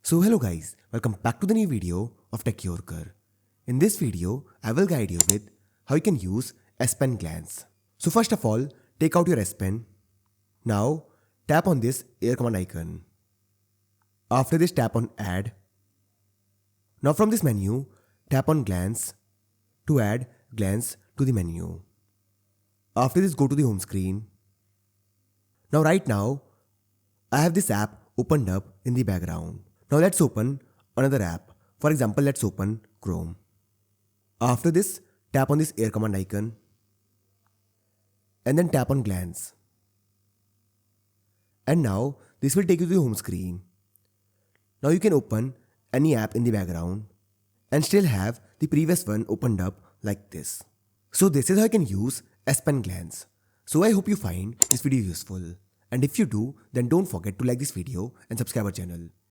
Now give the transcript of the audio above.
So hello guys, welcome back to the new video of Tech Yorker. In this video, I will guide you with how you can use S Pen Glance. So first of all, take out your S Pen. Now, tap on this air command icon. After this, tap on Add. Now from this menu, tap on Glance to add Glance to the menu. After this, go to the home screen. Now right now, I have this app opened up in the background. Now let's open another app. For example, let's open Chrome. After this, tap on this air command icon and then tap on Glance. And now this will take you to the home screen. Now you can open any app in the background and still have the previous one opened up like this. So this is how you can use S Pen Glance. So I hope you find this video useful. And if you do, then don't forget to like this video and subscribe our channel.